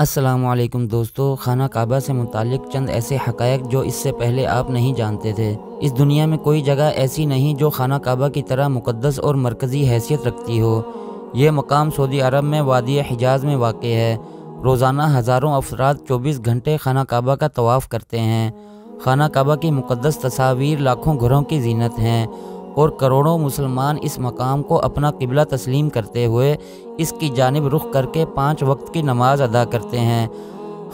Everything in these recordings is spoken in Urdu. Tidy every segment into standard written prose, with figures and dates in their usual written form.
السلام علیکم دوستو، خانہ کعبہ سے متعلق چند ایسے حقائق جو اس سے پہلے آپ نہیں جانتے تھے۔ اس دنیا میں کوئی جگہ ایسی نہیں جو خانہ کعبہ کی طرح مقدس اور مرکزی حیثیت رکھتی ہو۔ یہ مقام سعودی عرب میں وادی حجاز میں واقع ہے۔ روزانہ ہزاروں افراد 24 گھنٹے خانہ کعبہ کا طواف کرتے ہیں۔ خانہ کعبہ کی مقدس تصاویر لاکھوں گھروں کی زینت ہیں اور کروڑوں مسلمان اس مقام کو اپنا قبلہ تسلیم کرتے ہوئے اس کی جانب رخ کر کے 5 وقت کی نماز ادا کرتے ہیں۔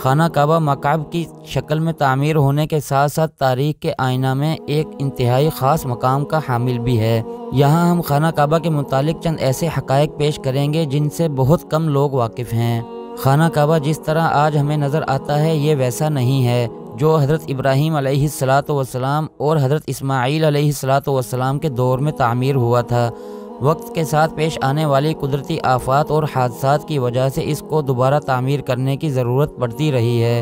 خانہ کعبہ مکعب کی شکل میں تعمیر ہونے کے ساتھ ساتھ تاریخ کے آئینہ میں ایک انتہائی خاص مقام کا حامل بھی ہے۔ یہاں ہم خانہ کعبہ کے متعلق چند ایسے حقائق پیش کریں گے جن سے بہت کم لوگ واقف ہیں۔ خانہ کعبہ جس طرح آج ہمیں نظر آتا ہے یہ ویسا نہیں ہے جو حضرت ابراہیم علیہ السلام اور حضرت اسماعیل علیہ السلام کے دور میں تعمیر ہوا تھا۔ وقت کے ساتھ پیش آنے والی قدرتی آفات اور حادثات کی وجہ سے اس کو دوبارہ تعمیر کرنے کی ضرورت پڑتی رہی ہے۔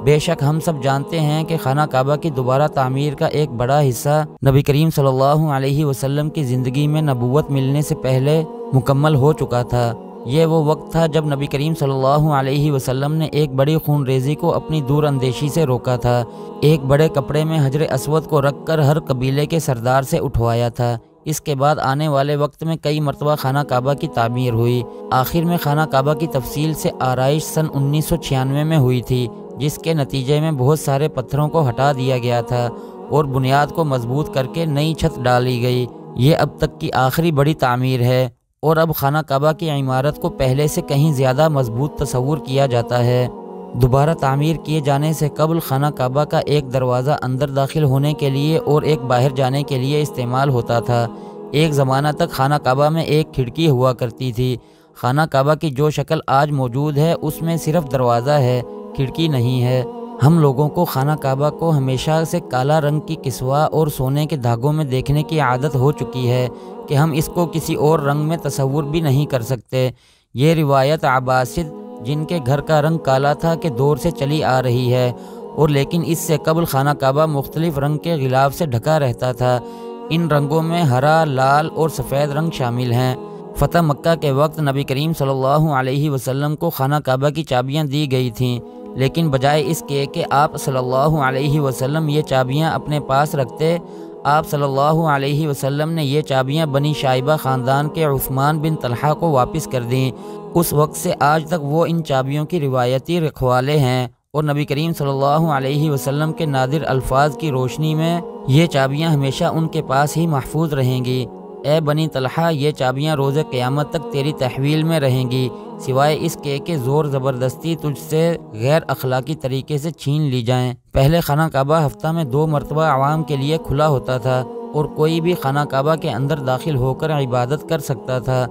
بے شک ہم سب جانتے ہیں کہ خانہ کعبہ کی دوبارہ تعمیر کا ایک بڑا حصہ نبی کریم صلی اللہ علیہ وسلم کی زندگی میں نبوت ملنے سے پہلے مکمل ہو چکا تھا۔ یہ وہ وقت تھا جب نبی کریم صلی اللہ علیہ وسلم نے ایک بڑی خون ریزی کو اپنی دور اندیشی سے روکا تھا۔ ایک بڑے کپڑے میں حجر اسود کو رکھ کر ہر قبیلے کے سردار سے اٹھوایا تھا۔ اس کے بعد آنے والے وقت میں کئی مرتبہ خانہ کعبہ کی تعمیر ہوئی۔ آخر میں خانہ کعبہ کی تفصیل سے آرائش سن 1996 میں ہوئی تھی، جس کے نتیجے میں بہت سارے پتھروں کو ہٹا دیا گیا تھا اور بنیاد کو مضبوط کر کے نئی چھت ڈالی گئی۔ یہ اب تک کی آخری بڑی تعمیر ہے اور اب خانہ کعبہ کی عمارت کو پہلے سے کہیں زیادہ مضبوط تصور کیا جاتا ہے۔ دوبارہ تعمیر کیے جانے سے قبل خانہ کعبہ کا ایک دروازہ اندر داخل ہونے کے لیے اور ایک باہر جانے کے لیے استعمال ہوتا تھا۔ ایک زمانہ تک خانہ کعبہ میں ایک کھڑکی ہوا کرتی تھی۔ خانہ کعبہ کی جو شکل آج موجود ہے اس میں صرف دروازہ ہے، کھڑکی نہیں ہے۔ ہم لوگوں کو خانہ کعبہ کو ہمیشہ سے کالا رنگ کی کسوہ اور سونے کے دھاگوں میں دیکھنے کی عادت ہو چکی ہے کہ ہم اس کو کسی اور رنگ میں تصور بھی نہیں کر سکتے۔ یہ روایت عباسد جن کے گھر کا رنگ کالا تھا کے دور سے چلی آ رہی ہے، اور لیکن اس سے قبل خانہ کعبہ مختلف رنگ کے غلاف سے ڈھکا رہتا تھا۔ ان رنگوں میں ہرا، لال اور سفید رنگ شامل ہیں۔ فتح مکہ کے وقت نبی کریم صلی اللہ علیہ وسلم کو خانہ کعبہ کی چابیاں دی گئی تھیں، لیکن بجائے اس کے کہ آپ صلی اللہ علیہ وسلم یہ چابیاں اپنے پاس رکھتے، آپ صلی اللہ علیہ وسلم نے یہ چابیاں بنی شائبہ خاندان کے عثمان بن طلحہ کو واپس کر دیں۔ اس وقت سے آج تک وہ ان چابیوں کی روایتی رکھوالے ہیں اور نبی کریم صلی اللہ علیہ وسلم کے نادر الفاظ کی روشنی میں یہ چابیاں ہمیشہ ان کے پاس ہی محفوظ رہیں گی۔ اے بنی طلحہ، یہ چابیاں روز قیامت تک تیری تحویل میں رہیں گی، سوائے اس کے کہ زور زبردستی تجھ سے غیر اخلاقی طریقے سے چھین لی جائیں۔ پہلے خانہ کعبہ ہفتہ میں 2 مرتبہ عوام کے لیے کھلا ہوتا تھا اور کوئی بھی خانہ کعبہ کے اندر داخل ہو کر عبادت کر سکتا تھا،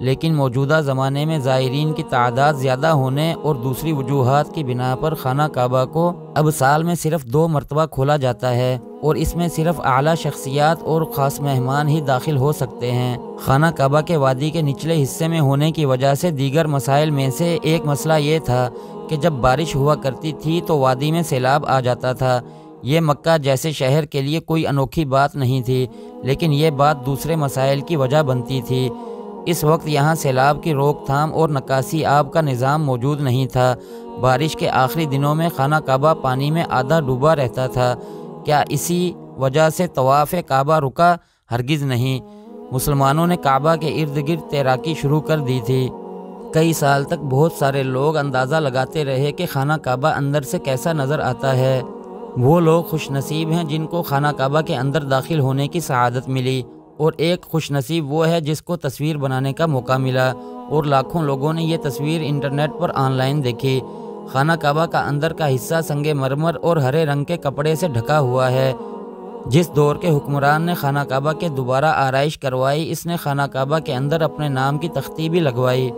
لیکن موجودہ زمانے میں زائرین کی تعداد زیادہ ہونے اور دوسری وجوہات کی بنا پر خانہ کعبہ کو اب سال میں صرف 2 مرتبہ کھولا جاتا ہے اور اس میں صرف اعلیٰ شخصیات اور خاص مہمان ہی داخل ہو سکتے ہیں۔ خانہ کعبہ کے وادی کے نچلے حصے میں ہونے کی وجہ سے دیگر مسائل میں سے ایک مسئلہ یہ تھا کہ جب بارش ہوا کرتی تھی تو وادی میں سیلاب آ جاتا تھا۔ یہ مکہ جیسے شہر کے لیے کوئی انوکھی بات نہیں تھی، لیکن یہ بات دوسرے مسائل کی وجہ بنتی تھی۔ اس وقت یہاں سیلاب کی روک تھام اور نکاسی آب کا نظام موجود نہیں تھا۔ بارش کے آخری دنوں میں خانہ کعبہ پانی میں آدھا ڈوبا رہتا تھا۔ کیا اسی وجہ سے طواف کعبہ رکا؟ ہرگز نہیں۔ مسلمانوں نے کعبہ کے ارد گرد تیراکی شروع کر دی تھی۔ کئی سال تک بہت سارے لوگ اندازہ لگاتے رہے کہ خانہ کعبہ اندر سے کیسا نظر آتا ہے۔ وہ لوگ خوش نصیب ہیں جن کو خانہ کعبہ کے اندر داخل ہونے کی سعادت ملی، اور ایک خوش نصیب وہ ہے جس کو تصویر بنانے کا موقع ملا، اور لاکھوں لوگوں نے یہ تصویر انٹرنیٹ پر آن لائن دیکھی۔ خانہ کعبہ کا اندر کا حصہ سنگ مرمر اور ہرے رنگ کے کپڑے سے ڈھکا ہوا ہے۔ جس دور کے حکمران نے خانہ کعبہ کے دوبارہ آرائش کروائی، اس نے خانہ کعبہ کے اندر اپنے نام کی تختی بھی لگوائی۔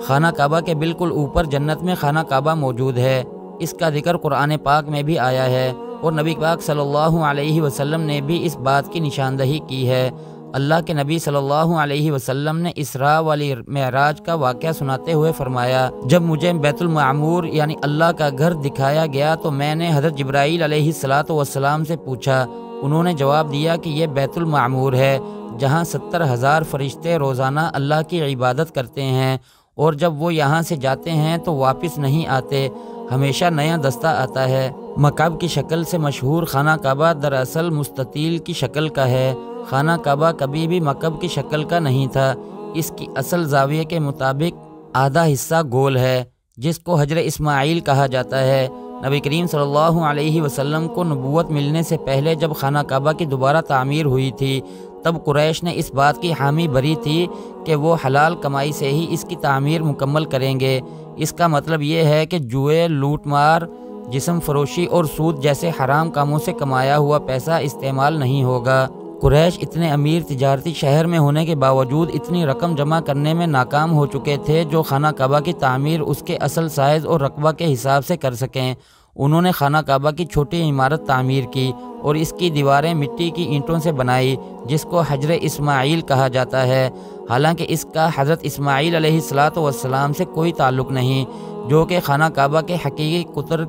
خانہ کعبہ کے بالکل اوپر جنت میں خانہ کعبہ موجود ہے۔ اس کا ذکر قرآن پاک میں بھی آیا ہے اور نبی پاک صلی اللہ علیہ وسلم نے بھی اس بات کی نشاندہی کی ہے۔ اللہ کے نبی صلی اللہ علیہ وسلم نے اسراء والی معراج کا واقعہ سناتے ہوئے فرمایا، جب مجھے بیت المعمور یعنی اللہ کا گھر دکھایا گیا تو میں نے حضرت جبرائیل علیہ السلام سے پوچھا۔ انہوں نے جواب دیا کہ یہ بیت المعمور ہے جہاں 70,000 فرشتے روزانہ اللہ کی عبادت کرتے ہیں اور جب وہ یہاں سے جاتے ہیں تو واپس نہیں آتے، ہمیشہ نیا دستہ آتا ہے۔ مکعب کی شکل سے مشہور خانہ کعبہ دراصل مستطیل کی شکل کا ہے۔ خانہ کعبہ کبھی بھی مکعب کی شکل کا نہیں تھا۔ اس کی اصل زاویے کے مطابق آدھا حصہ گول ہے، جس کو حجر اسماعیل کہا جاتا ہے۔ نبی کریم صلی اللہ علیہ وسلم کو نبوت ملنے سے پہلے جب خانہ کعبہ کی دوبارہ تعمیر ہوئی تھی، تب قریش نے اس بات کی حامی بھری تھی کہ وہ حلال کمائی سے ہی اس کی تعمیر مکمل کریں گے۔ اس کا مطلب یہ ہے کہ جوئے، لوٹ مار، جسم فروشی اور سود جیسے حرام کاموں سے کمایا ہوا پیسہ استعمال نہیں ہوگا۔ قریش اتنے امیر تجارتی شہر میں ہونے کے باوجود اتنی رقم جمع کرنے میں ناکام ہو چکے تھے جو خانہ کعبہ کی تعمیر اس کے اصل سائز اور رقبہ کے حساب سے کر سکیں۔ انہوں نے خانہ کعبہ کی چھوٹی عمارت تعمیر کی اور اس کی دیواریں مٹی کی اینٹوں سے بنائی، جس کو حجر اسماعیل کہا جاتا ہے، حالانکہ اس کا حضرت اسماعیل علیہ السلام سے کوئی تعلق نہیں، جو کہ خانہ کعبہ کے حقیقی قطر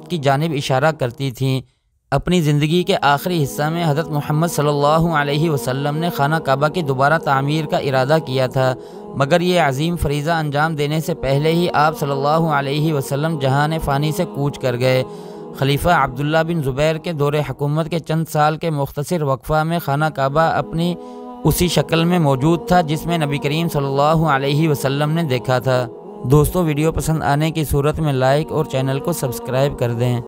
کی جانب اشارہ کرتی تھیں۔ اپنی زندگی کے آخری حصہ میں حضرت محمد صلی اللہ علیہ وسلم نے خانہ کعبہ کی دوبارہ تعمیر کا ارادہ کیا تھا، مگر یہ عظیم فریضہ انجام دینے سے پہلے ہی آپ صلی اللہ علیہ وسلم جہان فانی سے کوچ کر گئے۔ خلیفہ عبداللہ بن زبیر کے دور حکومت کے چند سال کے مختصر وقفہ میں خانہ کعبہ اپنی اسی شکل میں موجود تھا جس میں نبی کریم صلی اللہ علیہ وسلم نے دیکھا تھا۔ دوستو، ویڈیو پسند آنے کی صورت میں لائک اور چینل کو سبسکرائب کر دیں۔